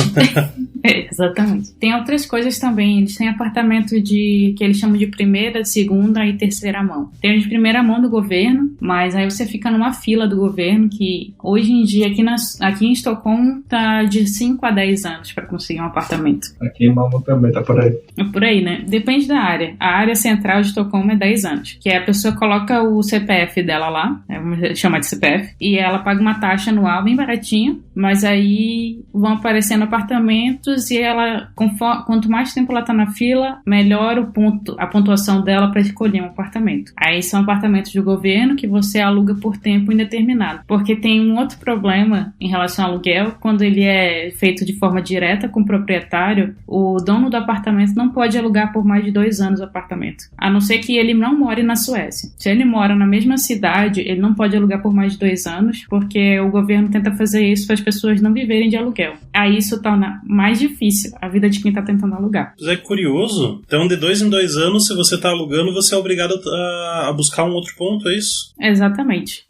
Exatamente. Tem outras coisas também. Eles têm apartamento que eles chamam de primeira, segunda e terceira mão. Tem o de primeira mão do governo, mas aí você fica numa fila do governo que hoje em dia aqui em Estocolmo tá de 5 a 10 anos para conseguir um apartamento. Aqui em Malmö também tá por aí. É por aí, né? Depende da área. A área central de Estocolmo é 10 anos, que a pessoa coloca o CPF dela lá, vamos chamar de CPF, e ela paga uma taxa anual bem baratinha, mas aí vão aparecendo apartamentos e ela, quanto mais tempo ela tá na fila, melhor a pontuação dela para escolher um apartamento. Aí são apartamentos do governo que você aluga por tempo indeterminado, porque tem um outro problema em relação ao aluguel. Quando ele é feito de forma direta com o proprietário, o dono do apartamento não pode alugar por mais de 2 anos o apartamento, a não ser que ele não more na Suécia. Se ele mora na mesma cidade, ele não pode alugar por mais de 2 anos, porque o governo tenta fazer isso para as pessoas não viverem de aluguel. Aí isso torna mais difícil a vida de quem está tentando alugar. Mas é curioso. Então, de 2 em 2 anos, se você está alugando, você é obrigado a buscar um outro ponto, é isso? Exatamente.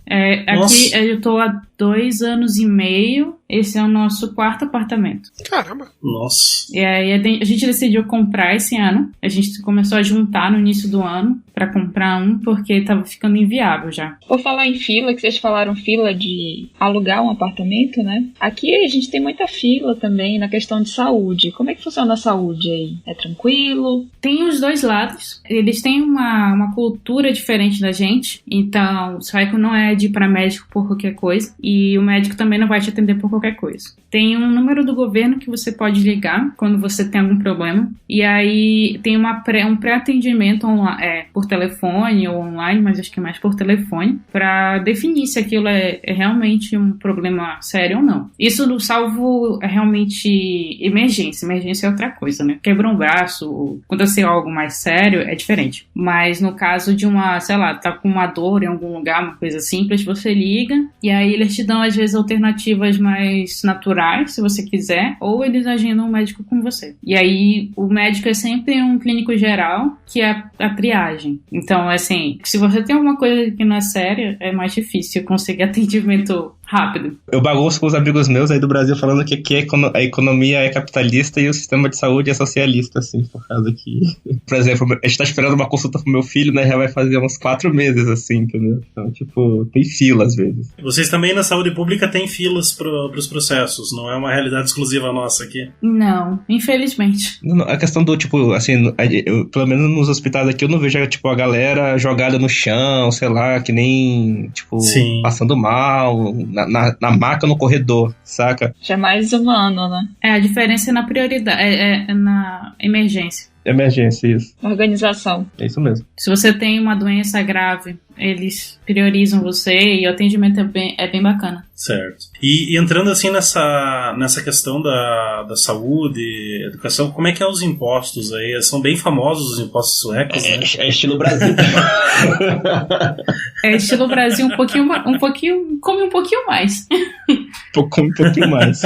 Aqui eu estou há 2 anos e meio. Esse é o nosso 4º apartamento. Caramba! Nossa! E aí a gente decidiu comprar esse ano. A gente começou a juntar no início do ano para comprar um, porque estava ficando inviável já. Por falar em fila, que vocês falaram fila de alugar um apartamento, né? Aqui a gente tem muita fila também na questão de saúde. Como é que funciona a saúde aí? É tranquilo? Tem os dois lados. Eles têm uma cultura diferente da gente. Então, o sueco não é de ir para médico por qualquer coisa. e o médico também não vai te atender por qualquer coisa. Tem um número do governo que você pode ligar quando você tem algum problema, e aí tem um pré-atendimento por telefone ou online, mas acho que é mais por telefone, para definir se aquilo é realmente um problema sério ou não. Isso no salvo é realmente emergência. Emergência é outra coisa, né? Quebrou um braço, aconteceu algo mais sério, é diferente. Mas no caso de tá com uma dor em algum lugar, uma coisa simples, você liga, e aí eles te dão, às vezes, alternativas mais naturais, se você quiser, ou eles agendam um médico com você. E aí, o médico é sempre um clínico geral, que é a triagem. Então, assim, se você tem alguma coisa que não é séria, é mais difícil conseguir atendimento rápido. Eu bagunço com os amigos meus aí do Brasil falando que aqui a economia é capitalista e o sistema de saúde é socialista, assim, por causa que, por exemplo, a gente tá esperando uma consulta pro meu filho, né, já vai fazer uns 4 meses, assim, entendeu? Então, tipo, tem fila às vezes. Vocês também na saúde pública têm filas pros processos, não é uma realidade exclusiva nossa aqui? Não, infelizmente. Não, a questão do, tipo, assim, pelo menos nos hospitais aqui eu não vejo, tipo, a galera jogada no chão, sei lá, que nem, tipo, sim, passando mal, na maca no corredor, saca? Já é mais humano, né? A diferença é na prioridade, é na emergência. Emergência, isso. Organização. É isso mesmo. Se você tem uma doença grave, eles priorizam você e o atendimento é bem bacana. Certo. E entrando assim nessa questão da saúde, educação, como é que é os impostos aí? São bem famosos os impostos suecos, né? É estilo Brasil. É estilo Brasil um pouquinho, come um pouquinho mais. Come um pouquinho mais.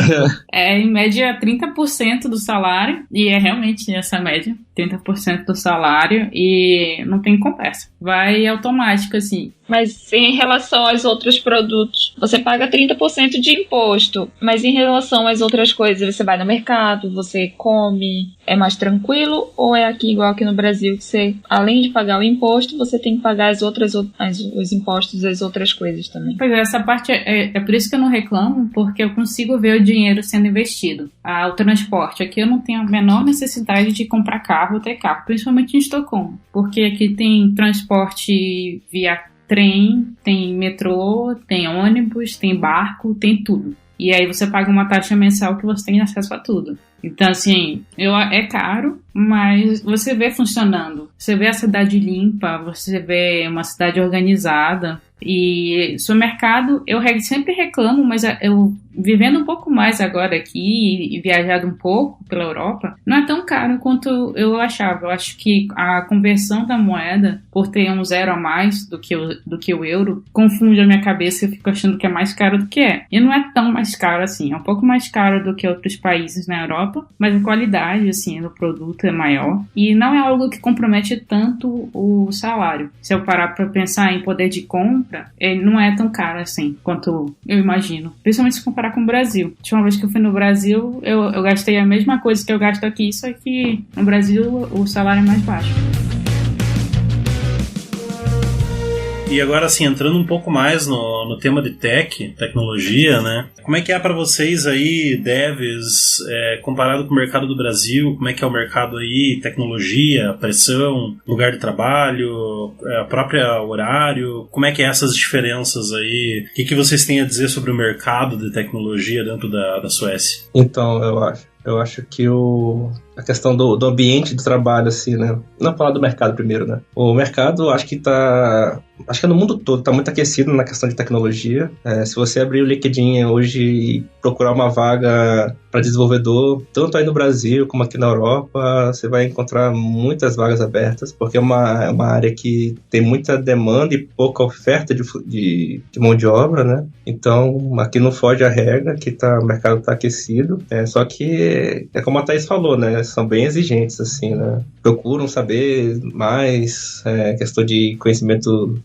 É em média 30% do salário, e é realmente essa média, 30% do salário, e não tem conversa. Vai automático, assim. Mas em relação aos outros produtos, você paga 30% de imposto, mas em relação às outras coisas, você vai no mercado, você come, é mais tranquilo, ou é aqui igual aqui no Brasil, que você, além de pagar o imposto, você tem que pagar os impostos das outras coisas também? Pois é, essa parte é por isso que eu não reclamo, porque eu consigo ver o dinheiro sendo investido. O transporte, aqui eu não tenho a menor necessidade de comprar carro ou ter carro, principalmente em Estocolmo, porque aqui tem transporte via trem, tem metrô, tem ônibus, tem barco, tem tudo. E aí você paga uma taxa mensal que você tem acesso a tudo. Então, assim, é caro, mas você vê funcionando. Você vê a cidade limpa, você vê uma cidade organizada. E supermercado, eu sempre reclamo, mas eu vivendo um pouco mais agora aqui e viajado um pouco pela Europa, não é tão caro quanto eu achava. Eu acho que a conversão da moeda, por ter um zero a mais do que o euro, confunde a minha cabeça e eu fico achando que é mais caro do que é. E não é tão mais caro assim, é um pouco mais caro do que outros países na Europa, mas a qualidade assim, do produto é maior e não é algo que compromete tanto o salário. Se eu parar para pensar em poder de compra, ele não é tão caro assim quanto eu imagino, principalmente se comparar com o Brasil. A última vez que eu fui no Brasil, eu gastei a mesma coisa que eu gasto aqui, só que no Brasil o salário é mais baixo. E agora, assim, entrando um pouco mais no tema de tecnologia, né? Como é que é para vocês aí, devs, comparado com o mercado do Brasil? Como é que é o mercado aí, tecnologia, pressão, lugar de trabalho, a própria horário? Como é que é essas diferenças aí? O que vocês têm a dizer sobre o mercado de tecnologia dentro da Suécia? Então, eu acho que a questão do ambiente do trabalho, assim, né? Não falar do mercado primeiro, né? O mercado, acho que no mundo todo tá muito aquecido na questão de tecnologia. Se você abrir o LinkedIn hoje e procurar uma vaga para desenvolvedor, tanto aí no Brasil como aqui na Europa, você vai encontrar muitas vagas abertas, porque é uma área que tem muita demanda e pouca oferta de mão de obra, né? Então, aqui não foge a regra, que o mercado tá aquecido. Só que, é como a Thaís falou, né? São bem exigentes, assim, né? Procuram saber mais, questão de conhecimento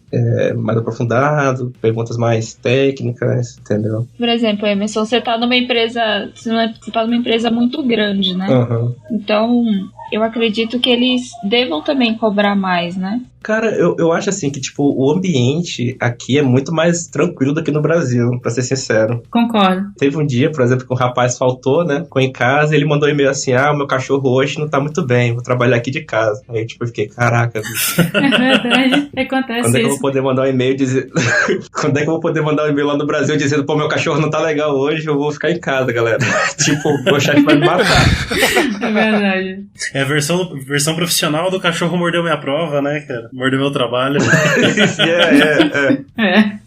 mais aprofundado, perguntas mais técnicas, entendeu? Por exemplo, Emerson, você tá numa empresa muito grande, né? Uhum. Então, eu acredito que eles devam também cobrar mais, né? Cara, eu acho assim que, tipo, o ambiente aqui é muito mais tranquilo do que no Brasil, pra ser sincero. Concordo. Teve um dia, por exemplo, que um rapaz faltou, né? Ficou em casa e ele mandou um e-mail assim: o meu cachorro hoje não tá muito bem, vou trabalhar aqui de casa. Aí, tipo, eu fiquei, caraca, bicho. É verdade, acontece Quando é que eu isso. vou poder mandar um e-mail dizer... Quando é que eu vou poder mandar um e-mail lá no Brasil dizendo, pô, meu cachorro não tá legal hoje, eu vou ficar em casa, galera. Tipo, meu chefe vai me matar. É verdade. É a versão profissional do cachorro mordeu minha prova, né, cara? Mordeu meu trabalho. É.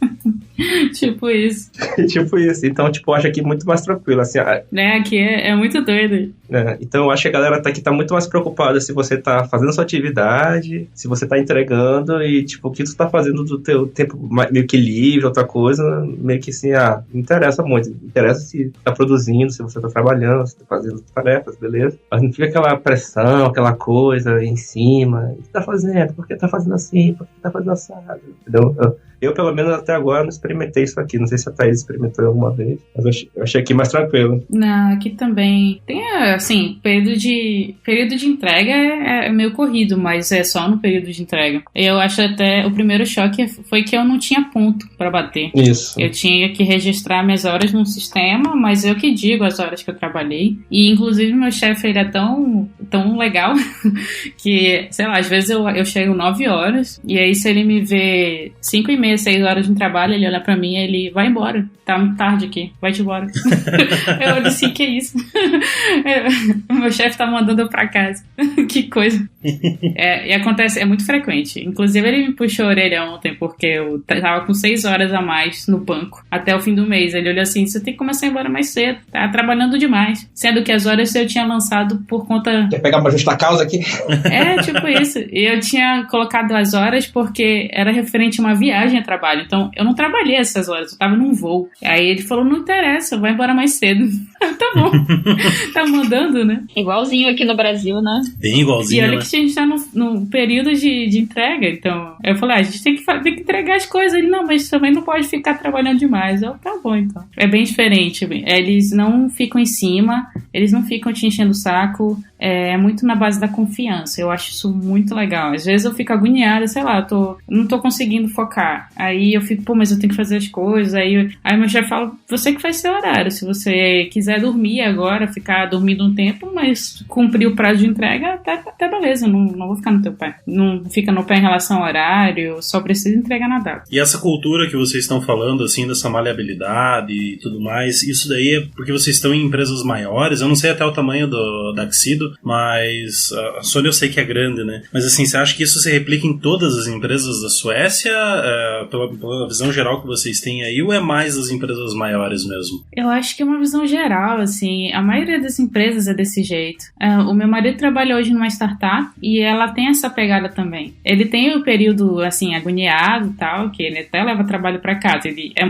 Tipo isso. Tipo isso. Então, tipo, eu acho aqui muito mais tranquilo, assim. Né, aqui é muito doido. Então, eu acho que a galera aqui tá muito mais preocupada se você tá fazendo sua atividade, se você tá entregando e, tipo, o que tu tá fazendo do teu tempo meio que livre, outra coisa, meio que assim, não interessa muito. Interessa se tá produzindo, se você tá trabalhando, se tá fazendo tarefas, beleza? Mas não fica aquela pressão, aquela coisa em cima. O que tá fazendo? Por que tá fazendo assim? Por que tá fazendo assado? Entendeu? Eu, pelo menos, até agora não experimentei isso aqui. Não sei se a Thaís experimentou alguma vez, mas eu achei aqui mais tranquilo. Não, aqui também tem, assim, período de entrega é meio corrido, mas é só no período de entrega. Eu acho até, o primeiro choque foi que eu não tinha ponto pra bater. Isso. Eu tinha que registrar minhas horas num sistema, mas eu que digo as horas que eu trabalhei. E, inclusive, meu chefe, ele é tão legal que, sei lá, às vezes eu chego 9 horas, e aí se ele me vê 5h30, 6 horas de trabalho, ele olha pra mim e ele vai embora. Tá muito tarde aqui, vai-te embora. Eu disse, que é isso? Meu chefe tá mandando eu pra casa. Que coisa. E acontece, é muito frequente. Inclusive, ele me puxou a orelha ontem, porque eu tava com 6 horas a mais no banco, até o fim do mês. Ele olhou assim, você tem que começar a ir embora mais cedo, tá trabalhando demais. Sendo que as horas eu tinha lançado por conta... Quer pegar uma justa causa aqui? Tipo isso. E eu tinha colocado as horas porque era referente a uma viagem a trabalho. Então, eu não trabalhei essas horas, eu tava num voo. Aí ele falou, não interessa, vai embora mais cedo. Tá bom. Tá mandando, né? Igualzinho aqui no Brasil, né? Bem igualzinho. E olha que a gente tá no período de entrega. Então, eu falei, a gente tem que entregar as coisas. Ele, não, mas também não pode ficar trabalhando demais. Eu, tá bom, então. É bem diferente. Eles não ficam em cima, eles não ficam te enchendo o saco. É muito na base da confiança. Eu acho isso muito legal. Às vezes eu fico agoniada, sei lá, não tô conseguindo focar. Aí eu fico, mas eu tenho que fazer as coisas. Aí meu chefe fala, você que faz seu horário. Se você quiser dormir agora, ficar dormindo um tempo, mas cumprir o prazo de entrega, até beleza. Não vou ficar no teu pé. Não fica no pé em relação ao horário, só precisa entregar na data. E essa cultura que vocês estão falando, assim, dessa maleabilidade e tudo mais, isso daí é porque vocês estão em empresas maiores? Eu não sei até o tamanho da Axido, mas a Sony eu sei que é grande, né? Mas assim, você acha que isso se replica em todas as empresas da Suécia, pela visão geral que vocês têm aí, ou é mais das empresas maiores mesmo? Eu acho que é uma visão geral, assim, a maioria das empresas é desse jeito. O meu marido trabalha hoje numa startup e ela tem essa pegada também. Ele tem o período, assim, agoniado e tal, que ele até leva trabalho pra casa,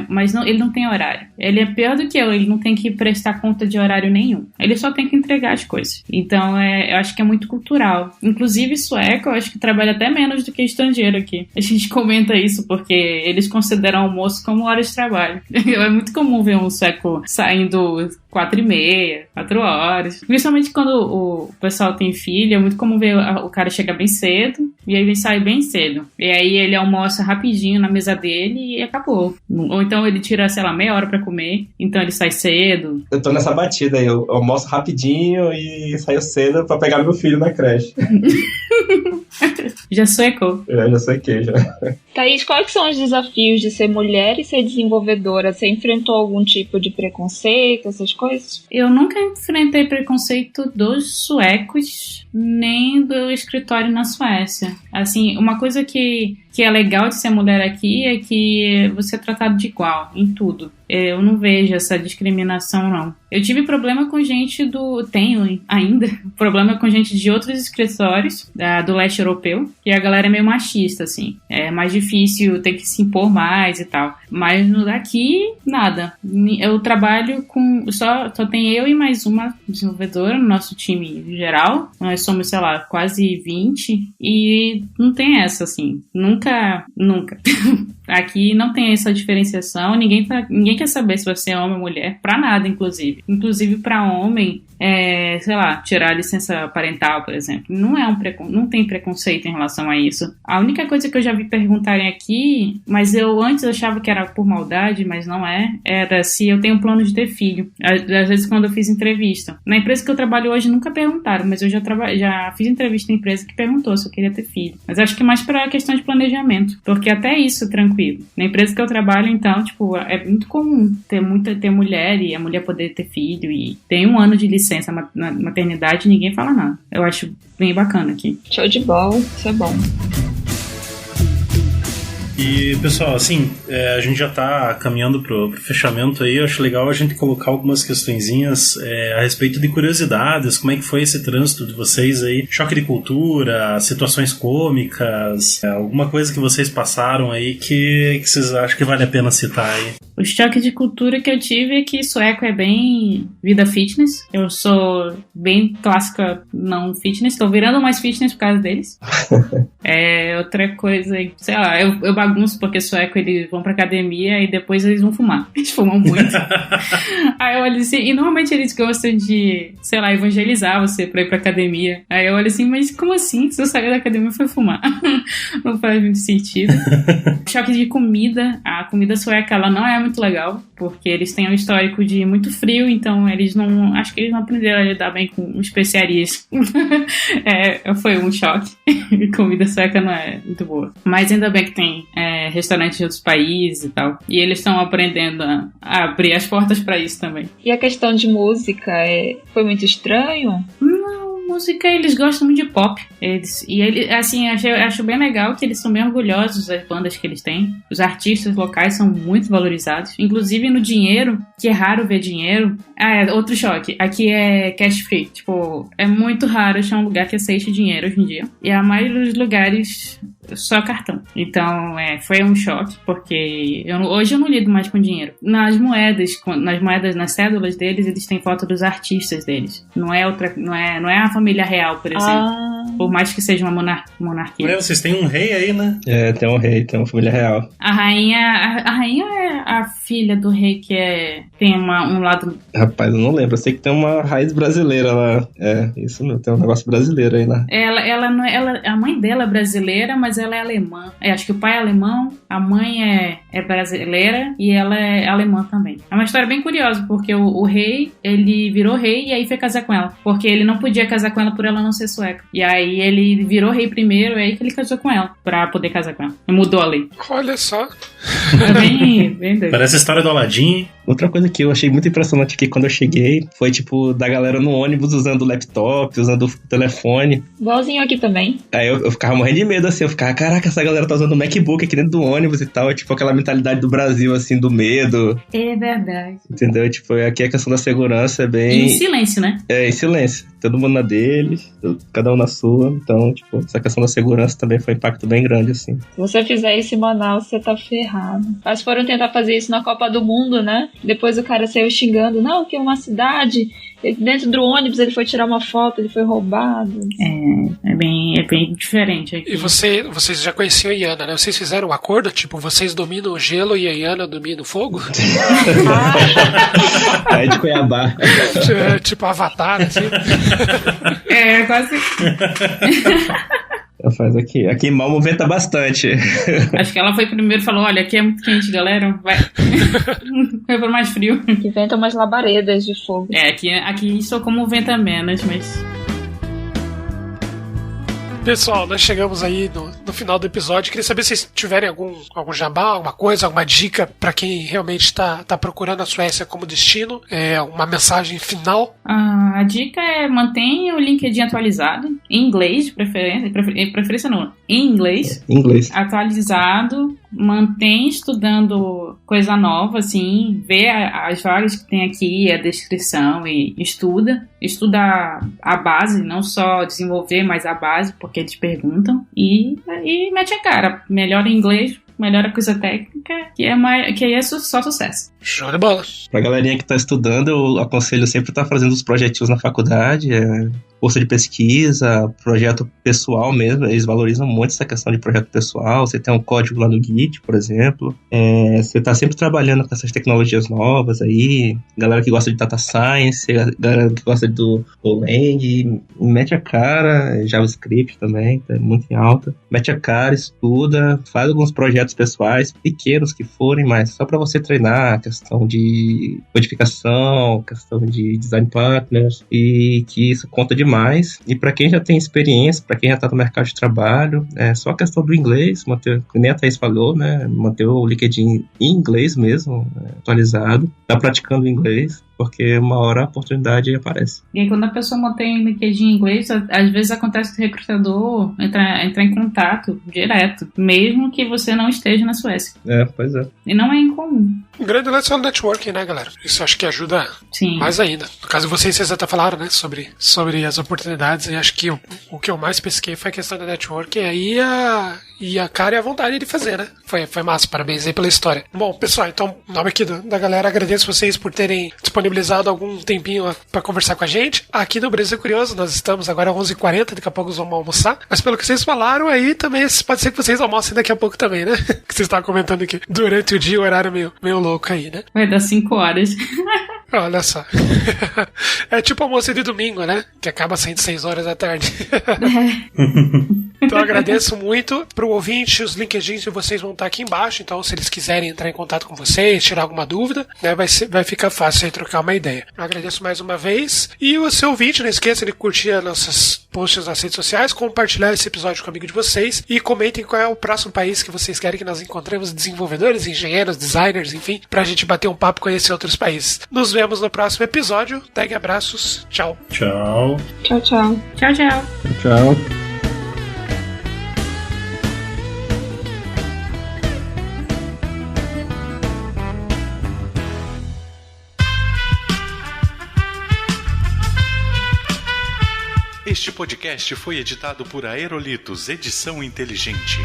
mas ele não tem horário. Ele é pior do que ele não tem que prestar conta de horário nenhum. Ele só tem que entregar as coisas. Então, eu acho que é muito cultural. Inclusive, sueco, eu acho que trabalha até menos do que estrangeiro aqui. A gente comenta isso porque eles consideram almoço como hora de trabalho. É muito comum ver um sueco saindo 4h30, 4 horas. Principalmente quando o pessoal tem filho, é muito comum ver o cara chegar bem cedo e aí ele sai bem cedo. E aí ele almoça rapidinho na mesa dele e acabou. Ou então ele tira, sei lá, meia hora pra comer, então ele sai cedo. Eu tô nessa batida aí, eu almoço rapidinho e saio cedo pra pegar meu filho na creche. Já suecou. Já suequei, já. Thaís, quais que são os desafios de ser mulher e ser desenvolvedora? Você enfrentou algum tipo de preconceito, essas coisas? Eu nunca enfrentei preconceito dos suecos, nem do escritório na Suécia. Assim, uma coisa que é legal de ser mulher aqui é que você é tratado de igual em tudo. Eu não vejo essa discriminação, não. Eu tive problema com gente tenho ainda, problema com gente de outros escritórios do leste europeu, que a galera é meio machista, assim. É mais difícil, tem que se impor mais e tal. Mas no daqui, nada. Eu trabalho com... Só tem eu e mais uma desenvolvedora no nosso time geral. Nós somos, sei lá, quase 20. E não tem essa, assim. Nunca. Aqui não tem essa diferenciação, ninguém quer saber se você é homem ou mulher, pra nada, inclusive. Inclusive pra homem, sei lá, tirar a licença parental, por exemplo. Não tem preconceito em relação a isso. A única coisa que eu já vi perguntarem aqui, mas eu antes achava que era por maldade, mas não era se eu tenho plano de ter filho. Às vezes quando eu fiz entrevista. Na empresa que eu trabalho hoje nunca perguntaram, mas eu já fiz entrevista em empresa que perguntou se eu queria ter filho. Mas acho que mais pra questão de planejamento, porque até isso tranquilo. Na empresa que eu trabalho, então, tipo, é muito comum ter mulher e a mulher poder ter filho e tem 1 ano de licença na maternidade e ninguém fala nada. Eu acho bem bacana aqui. Show de bola, isso é bom. E, pessoal, assim, a gente já tá caminhando pro fechamento aí. Eu acho legal a gente colocar algumas questõezinhas a respeito de curiosidades. Como é que foi esse trânsito de vocês aí? Choque de cultura, situações cômicas, alguma coisa que vocês passaram aí que vocês acham que vale a pena citar aí? O choque de cultura que eu tive é que sueco é bem vida fitness. Eu sou bem clássica não fitness. Tô virando mais fitness por causa deles. Outra coisa, sei lá, eu bagunço porque sueco eles vão pra academia e depois eles vão fumar. Eles fumam muito. Aí eu olho assim, e normalmente eles gostam de, sei lá, evangelizar você pra ir pra academia. Aí eu olho assim, mas como assim? Se eu sair da academia e for fumar? Não faz muito sentido. Choque de comida. A comida sueca, ela não é muito legal, porque eles têm um histórico de muito frio, então acho que eles não aprenderam a lidar bem com especiarias. Foi um choque. Comida sueca não é muito boa. Mas ainda bem que tem restaurantes de outros países e tal. E eles estão aprendendo a abrir as portas pra isso também. E a questão de música, foi muito estranho? Música, eles gostam muito de pop. Acho bem legal que eles são bem orgulhosos das bandas que eles têm. Os artistas locais são muito valorizados. Inclusive no dinheiro, que é raro ver dinheiro. Outro choque. Aqui é cash free. Tipo, é muito raro achar um lugar que aceite dinheiro hoje em dia. E a maioria dos lugares só cartão. Então, foi um choque, porque hoje eu não lido mais com dinheiro. Nas nas cédulas deles, eles têm foto dos artistas deles. Não é a família real, por exemplo. Por mais que seja uma monarquia. Vocês têm um rei aí, né? Tem um rei, tem uma família real. A rainha é a filha do rei que tem um lado... Rapaz, eu não lembro. Eu sei que tem uma raiz brasileira lá. Isso mesmo, tem um negócio brasileiro aí lá. A mãe dela é brasileira, mas ela é alemã. Acho que o pai é alemão, a mãe é brasileira e ela é alemã também. É uma história bem curiosa, porque o rei, ele virou rei e aí foi casar com ela. Porque ele não podia casar com ela por ela não ser sueca. E aí ele virou rei primeiro, e aí que ele casou com ela, pra poder casar com ela. E mudou a lei. Olha só. É bem doido. Parece a história do Aladdin. Outra coisa que eu achei muito impressionante aqui quando eu cheguei foi, tipo, da galera no ônibus usando o laptop, usando o telefone. Igualzinho aqui também. Aí eu ficava morrendo de medo, assim. Eu ficava, caraca, essa galera tá usando o MacBook aqui dentro do ônibus e tal. É tipo aquela mentalidade do Brasil, assim, do medo. É verdade. Entendeu? Tipo, aqui a questão da segurança é bem... E em silêncio, né? Em silêncio. Todo mundo na deles, cada um na sua. Então, tipo, essa questão da segurança também foi um impacto bem grande, assim. Se você fizer isso em Manaus, você tá ferrado. Mas foram tentar fazer isso na Copa do Mundo, né? Depois o cara saiu xingando, não, que é uma cidade... Dentro do ônibus ele foi tirar uma foto, ele foi roubado. É bem diferente aqui. E vocês já conheciam a Iana, né? Vocês fizeram um acordo? Tipo, vocês dominam o gelo e a Iana domina o fogo? É de Cuiabá. Tipo Avatar, assim. Quase... Ela faz aqui. Aqui em Malmo venta bastante. Acho que ela foi primeiro e falou, olha, aqui é muito quente, galera. Vai. Foi pro mais frio. Que venta umas labaredas de fogo. Aqui sou como venta menos, mas... Pessoal, nós chegamos aí no final do episódio. Queria saber se vocês tiverem algum jabá, alguma coisa, alguma dica pra quem realmente está procurando a Suécia como destino. Uma mensagem final. A dica é mantenha o LinkedIn atualizado, em inglês, de preferência não, em inglês. Inglês. Atualizado, mantém estudando coisa nova, assim, vê as vagas que tem aqui, a descrição e estuda a base, não só desenvolver, mas a base, porque eles perguntam, e mete a cara, melhora em inglês, melhora a coisa técnica técnica, que aí é só sucesso. Show de bola. Pra galerinha que tá estudando, eu aconselho sempre estar fazendo os projetinhos na faculdade, bolsa de pesquisa, projeto pessoal mesmo. Eles valorizam muito essa questão de projeto pessoal. Você tem um código lá no Git, por exemplo. Você tá sempre trabalhando com essas tecnologias novas aí. Galera que gosta de data science, galera que gosta do Lang, mete a cara. JavaScript também, tá muito em alta. Mete a cara, estuda, faz alguns projetos pessoais, pequenos que forem, mas só pra você treinar a questão de codificação, questão de design partners, e que isso conta demais. E para quem já tem experiência, para quem já está no mercado de trabalho, é só a questão do inglês, manter, como nem a Thaís falou, né, manter o LinkedIn em inglês mesmo, atualizado, tá praticando inglês, porque uma hora a oportunidade aparece. E aí, quando a pessoa mantém LinkedIn em inglês, às vezes acontece que o recrutador entrar em contato direto, mesmo que você não esteja na Suécia. Pois é. E não é incomum. O grande lance é o networking, né, galera? Isso acho que ajuda Sim. mais ainda. No caso de vocês até falaram, né, sobre as oportunidades, e acho que o que eu mais pesquei foi a questão do networking, e a cara e a vontade de fazer, né? Foi massa, parabéns aí pela história. Bom, pessoal, então, em nome aqui da galera, agradeço vocês por terem disponibilizado algum tempinho pra conversar com a gente. Aqui no Brasil Curioso, nós estamos agora às 11h40, daqui a pouco vamos almoçar, mas pelo que vocês falaram aí, também pode ser que vocês almocem daqui a pouco também, né? Que vocês estavam comentando aqui. Durante o dia, o horário meio louco aí, né? Vai dar 5 horas. Olha só. É tipo almoço de domingo, né? Que acaba saindo 6 horas da tarde. Então eu agradeço muito pro ouvinte, os LinkedIns de vocês vão estar aqui embaixo, então se eles quiserem entrar em contato com vocês, tirar alguma dúvida, né, vai ficar fácil aí trocar uma ideia. Eu agradeço mais uma vez, e o seu ouvinte, não esqueça de curtir as nossas posts nas redes sociais, compartilhar esse episódio com um amigo de vocês, e comentem qual é o próximo país que vocês querem que nós encontremos desenvolvedores, engenheiros, designers, enfim, pra gente bater um papo e conhecer outros países. Nos vemos no próximo episódio, tag abraços, tchau. Tchau. Tchau, tchau. Tchau, tchau. Tchau. Este podcast foi editado por Aerolitos Edição Inteligente.